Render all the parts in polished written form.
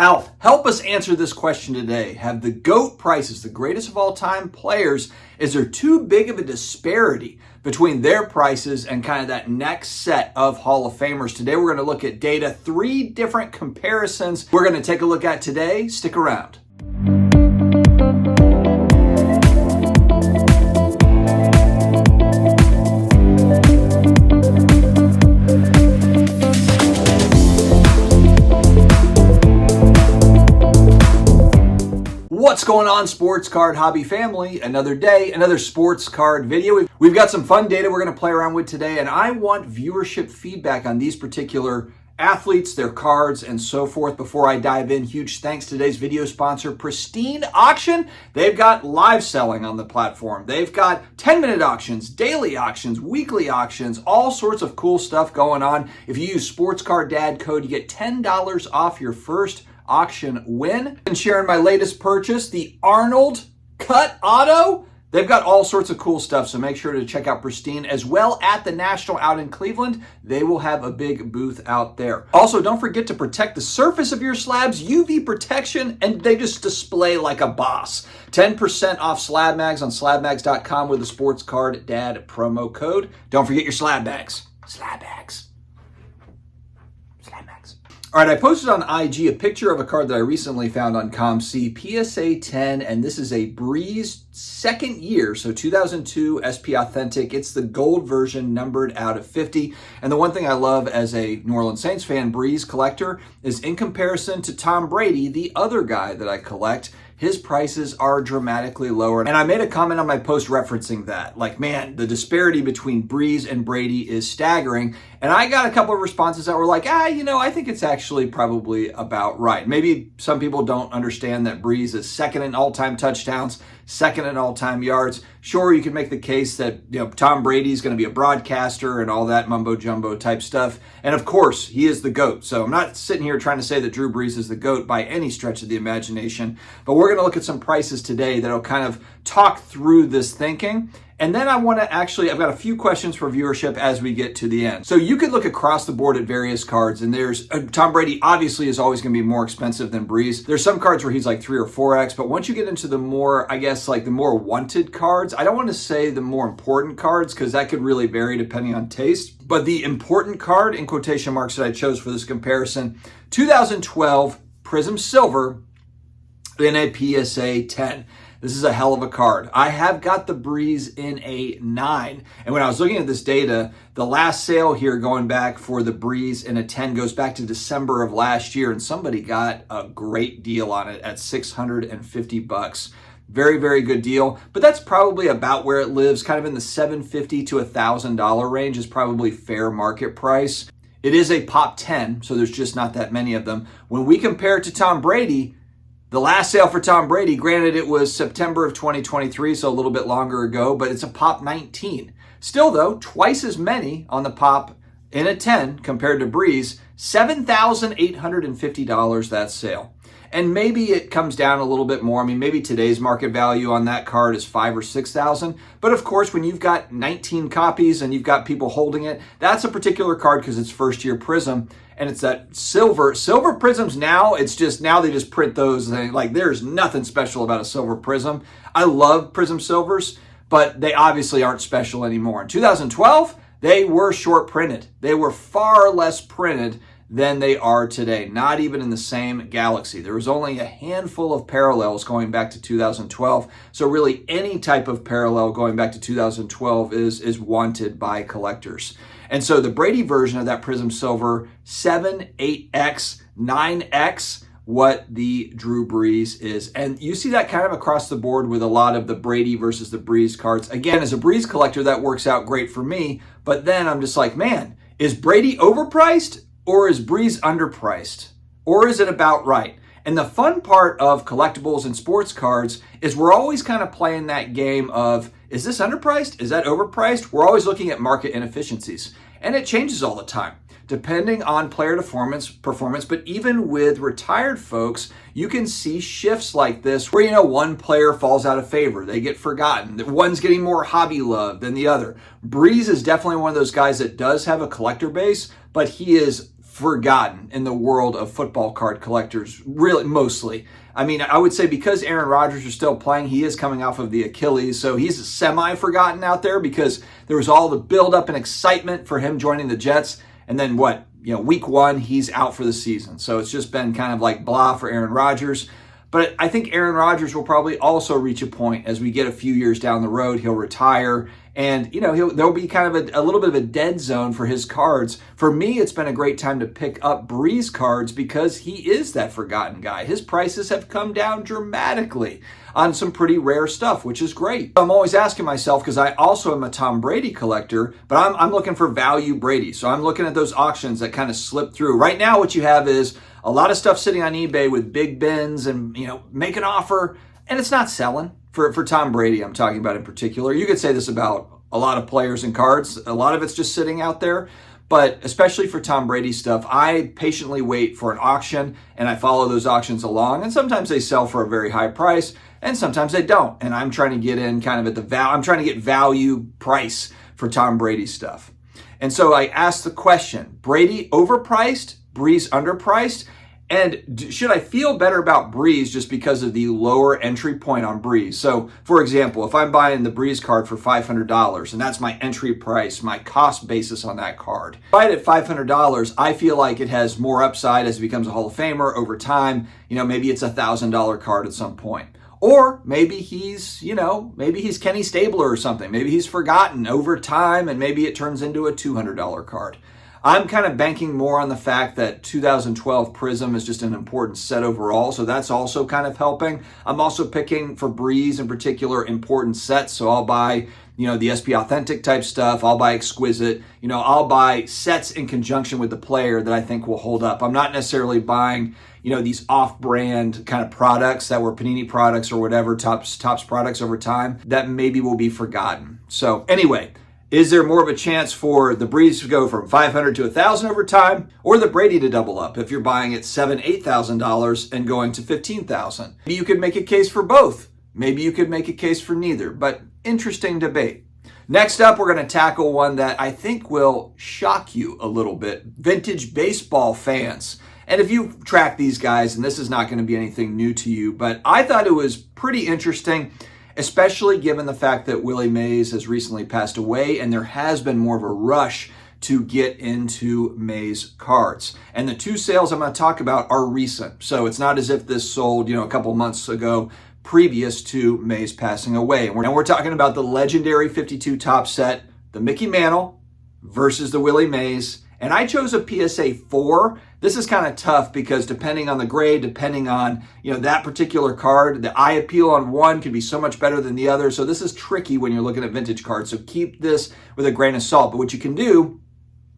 Alf, help us answer this question today. Have the GOAT prices, the greatest of all time players, is there too big of a disparity between their prices and kind of that next set of Hall of Famers? Today we're going to look at data, 3 different comparisons we're going to take a look at today. Stick around. What's going on, sports card hobby family? Another day, another sports card video. We've got some fun data we're going to play around with today, and I want viewership feedback on these particular athletes, their cards, and so forth. Before I dive in, huge thanks to today's video sponsor, Pristine Auction. They've got live selling on the platform. They've got 10-minute auctions, daily auctions, weekly auctions, all sorts of cool stuff going on. If you use Sports Card Dad code, you get $10 off your first auction win. And sharing my latest purchase, the Arnold Cut Auto. They've got all sorts of cool stuff, so make sure to check out Pristine as well at the National out in Cleveland. They will have a big booth out there. Also, don't forget to protect the surface of your slabs, UV protection, and they just display like a boss. 10% off SlabMags on SlabMags.com with the Sports Card Dad promo code. Don't forget your SlabMags. SlabMags. SlabMags. All right, I posted on IG a picture of a card that I recently found on ComC, PSA 10, and this is a Brees second year, so 2002 SP Authentic. It's the gold version, numbered out of 50. And the one thing I love as a New Orleans Saints fan, Brees collector, is in comparison to Tom Brady, the other guy that I collect, his prices are dramatically lower. And I made a comment on my post referencing that. Like, man, the disparity between Brees and Brady is staggering. And I got a couple of responses that were like, I think it's actually probably about right. Maybe some people don't understand that Brees is second in all-time touchdowns, second in all-time yards. Sure, you can make the case that Tom Brady's going to be a broadcaster and all that mumbo-jumbo type stuff. And of course, he is the GOAT. So I'm not sitting here trying to say that Drew Brees is the GOAT by any stretch of the imagination. But we're going to look at some prices today that'll kind of talk through this thinking. And then I've got a few questions for viewership as we get to the end. So you could look across the board at various cards, and there's Tom Brady obviously is always going to be more expensive than Brees. There's some cards where he's like 3 or 4x, but once you get into the more, the more wanted cards, I don't want to say the more important cards because that could really vary depending on taste, but the important card in quotation marks that I chose for this comparison, 2012 Prism Silver in a PSA 10. This is a hell of a card. I have got the Brees in a 9. And when I was looking at this data, the last sale here going back for the Brees in a 10 goes back to December of last year, and somebody got a great deal on it at $650. Very, very good deal. But that's probably about where it lives, kind of in the $750 to $1,000 range is probably fair market price. It is a pop 10, so there's just not that many of them. When we compare it to Tom Brady, the last sale for Tom Brady, granted it was September of 2023, so a little bit longer ago, but it's a pop 19. Still though, twice as many on the pop in a 10 compared to Brees, $7,850 that sale. And maybe it comes down a little bit more. I mean, maybe today's market value on that card is $5,000 or $6,000. But of course, when you've got 19 copies and you've got people holding it, that's a particular card because it's first year Prism. And it's that silver prisms now. It's just now they just print those. Like there's nothing special about a silver prism. I love Prism Silvers, but they obviously aren't special anymore. In 2012, they were short printed. They were far less printed than they are today, not even in the same galaxy. There was only a handful of parallels going back to 2012. So really any type of parallel going back to 2012 is wanted by collectors. And so the Brady version of that Prism Silver, 7, 8X, 9X, what the Drew Brees is. And you see that kind of across the board with a lot of the Brady versus the Brees cards. Again, as a Brees collector, that works out great for me. But then I'm just like, man, is Brady overpriced? Or is Brees underpriced? Or is it about right? And the fun part of collectibles and sports cards is we're always kind of playing that game of, is this underpriced? Is that overpriced? We're always looking at market inefficiencies. And it changes all the time, depending on player performance. But even with retired folks, you can see shifts like this where, one player falls out of favor. They get forgotten. One's getting more hobby love than the other. Brees is definitely one of those guys that does have a collector base, but he is forgotten in the world of football card collectors, really, mostly. I mean, I would say because Aaron Rodgers is still playing, he is coming off of the Achilles, so he's semi-forgotten out there because there was all the build-up and excitement for him joining the Jets, and then what? Week 1, he's out for the season. So it's just been kind of like blah for Aaron Rodgers. But I think Aaron Rodgers will probably also reach a point as we get a few years down the road. He'll retire, and there'll be kind of a little bit of a dead zone for his cards. For me, it's been a great time to pick up Brees cards because he is that forgotten guy. His prices have come down dramatically on some pretty rare stuff, which is great. I'm always asking myself, because I also am a Tom Brady collector, but I'm looking for value Brady. So I'm looking at those auctions that kind of slip through. Right now, what you have is a lot of stuff sitting on eBay with big bins and, make an offer, and it's not selling. For Tom Brady, I'm talking about in particular. You could say this about a lot of players and cards. A lot of it's just sitting out there. But especially for Tom Brady stuff, I patiently wait for an auction, and I follow those auctions along. And sometimes they sell for a very high price, and sometimes they don't. And I'm trying to get in kind of at I'm trying to get value price for Tom Brady stuff. And so I asked the question, Brady overpriced, Brees underpriced? And should I feel better about Brees just because of the lower entry point on Brees? So, for example, if I'm buying the Brees card for $500, and that's my entry price, my cost basis on that card, if I buy it at $500, I feel like it has more upside as it becomes a Hall of Famer over time. Maybe it's a $1,000 card at some point. Or maybe he's Kenny Stabler or something. Maybe he's forgotten over time, and maybe it turns into a $200 card. I'm kind of banking more on the fact that 2012 Prism is just an important set overall, so that's also kind of helping. I'm also picking for Brees in particular important sets, so I'll buy the SP Authentic type stuff. I'll buy Exquisite. I'll buy sets in conjunction with the player that I think will hold up. I'm not necessarily buying these off-brand kind of products that were Panini products or whatever, Topps products over time that maybe will be forgotten. So anyway, is there more of a chance for the Brees to go from $500 to $1,000 over time, or the Brady to double up if you're buying at $7,000, $8,000 and going to $15,000? Maybe you could make a case for both. Maybe you could make a case for neither, but interesting debate. Next up, we're going to tackle one that I think will shock you a little bit. Vintage baseball fans. And if you track these guys, and this is not going to be anything new to you, but I thought it was pretty interesting, especially given the fact that Willie Mays has recently passed away, and there has been more of a rush to get into Mays cards. And the two sales I'm going to talk about are recent. So it's not as if this sold, a couple months ago previous to Mays passing away. And we're talking about the legendary 52 top set, the Mickey Mantle versus the Willie Mays. And I chose a PSA 4. This is kind of tough because depending on the grade, depending on, that particular card, the eye appeal on one could be so much better than the other. So this is tricky when you're looking at vintage cards. So keep this with a grain of salt. But what you can do,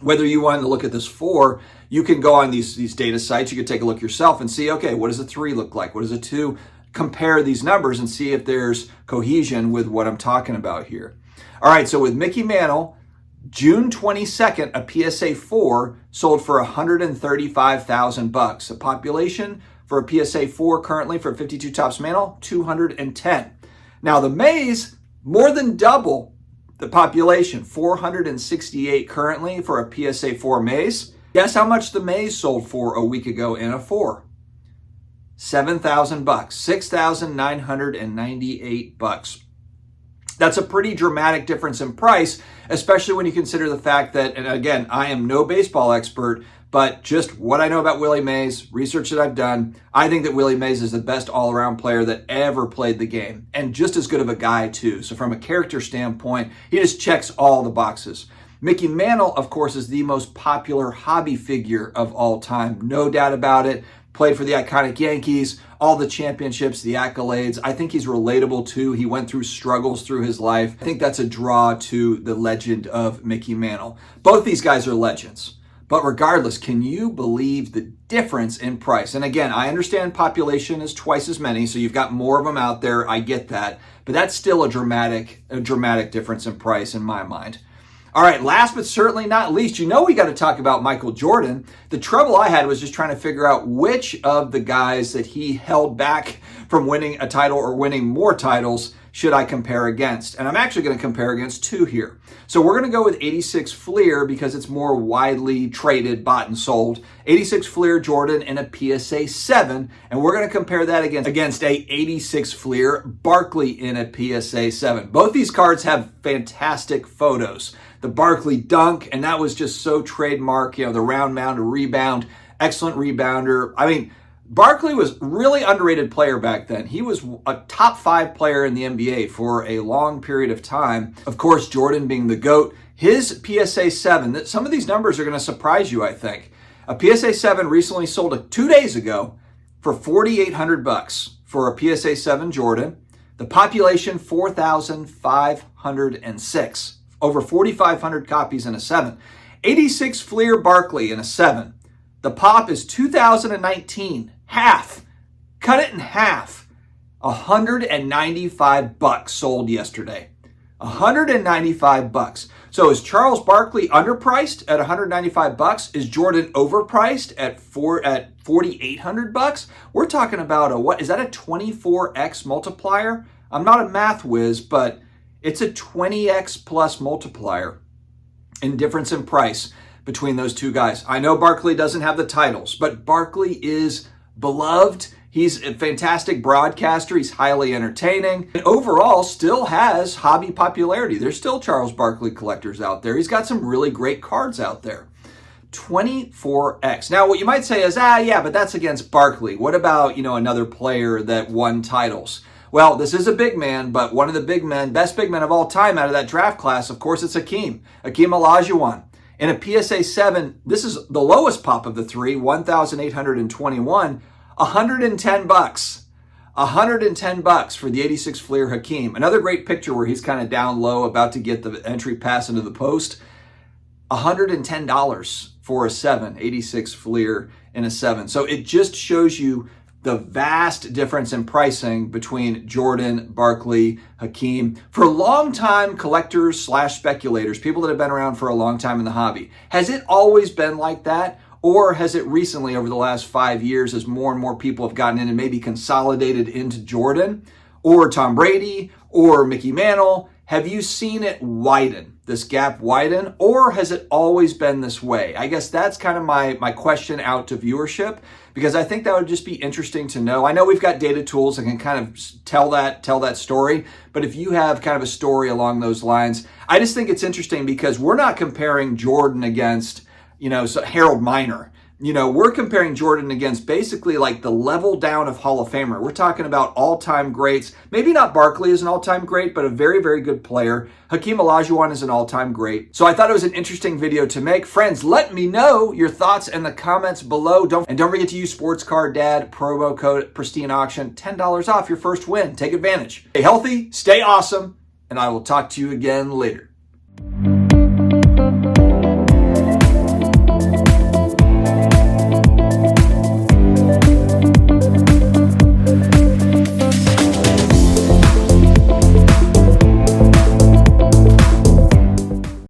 whether you want to look at this 4, you can go on these data sites. You can take a look yourself and see, okay, what does a 3 look like? What does a 2? Compare these numbers and see if there's cohesion with what I'm talking about here. All right, so with Mickey Mantle, June 22nd, a PSA 4 sold for $135,000. The population for a PSA 4 currently for 52 Topps Mantle, 210. Now the Mays, more than double the population, 468 currently for a PSA 4 Mays. Guess how much the Mays sold for a week ago in a 4? $7,000, $6,998. That's a pretty dramatic difference in price, especially when you consider the fact that, and again, I am no baseball expert, but just what I know about Willie Mays, research that I've done, I think that Willie Mays is the best all-around player that ever played the game, and just as good of a guy too. So from a character standpoint, he just checks all the boxes. Mickey Mantle, of course, is the most popular hobby figure of all time, no doubt about it. Played for the iconic Yankees, all the championships, the accolades. I think he's relatable too. He went through struggles through his life. I think that's a draw to the legend of Mickey Mantle. Both these guys are legends. But regardless, can you believe the difference in price? And again, I understand population is twice as many, so you've got more of them out there. I get that. But that's still a dramatic difference in price in my mind. All right, last but certainly not least, we got to talk about Michael Jordan. The trouble I had was just trying to figure out which of the guys that he held back from winning a title or winning more titles should I compare against? And I'm actually going to compare against two here. So we're going to go with 86 Fleer because it's more widely traded, bought and sold. 86 Fleer Jordan in a PSA 7. And we're going to compare that against a 86 Fleer Barkley in a PSA 7. Both these cards have fantastic photos. The Barkley dunk, and that was just so trademark, the round mound rebound, excellent rebounder. I mean, Barkley was really underrated player back then. He was a top 5 player in the NBA for a long period of time. Of course, Jordan being the GOAT. His PSA 7, some of these numbers are going to surprise you, I think. A PSA 7 recently sold 2 days ago for $4,800 for a PSA 7 Jordan. The population, 4,506. Over 4,500 copies in a 7. 86 Fleer Barkley in a 7. The pop is 2019. Half. Cut it in half. $195 sold yesterday. $195. So is Charles Barkley underpriced at $195? Is Jordan overpriced at $4,800? We're talking about what is that, a 24x multiplier? I'm not a math whiz, but it's a 20x plus multiplier in difference in price between those two guys. I know Barkley doesn't have the titles, but Barkley is beloved. He's a fantastic broadcaster. He's highly entertaining and overall still has hobby popularity. There's still Charles Barkley collectors out there. He's got some really great cards out there. 24x. Now, what you might say is, yeah, but that's against Barkley. What about, another player that won titles? Well, this is a big man, but one of the big men, best big men of all time out of that draft class, of course, it's Hakeem Olajuwon. In a PSA 7, this is the lowest pop of the three, 1,821, $110. $110 for the 86 Fleer Hakeem. Another great picture where he's kind of down low, about to get the entry pass into the post. $110 for a 7, 86 Fleer in a 7. So it just shows you the vast difference in pricing between Jordan, Barkley, Hakeem. For longtime collectors / speculators, people that have been around for a long time in the hobby, has it always been like that? Or has it recently, over the last 5 years, as more and more people have gotten in and maybe consolidated into Jordan or Tom Brady or Mickey Mantle, have you seen it widen, this gap widen, or has it always been this way? I guess that's kind of my question out to viewership, because I think that would just be interesting to know. I know we've got data tools that can kind of tell that story, but if you have kind of a story along those lines, I just think it's interesting because we're not comparing Jordan against, Harold Miner. We're comparing Jordan against basically like the level down of Hall of Famer. We're talking about all-time greats. Maybe not Barkley is an all-time great, but a very, very good player. Hakeem Olajuwon is an all-time great. So I thought it was an interesting video to make. Friends, let me know your thoughts in the comments below. Don't forget to use Sports Card Dad, promo code Pristine Auction, $10 off your first win. Take advantage. Stay healthy, stay awesome, and I will talk to you again later.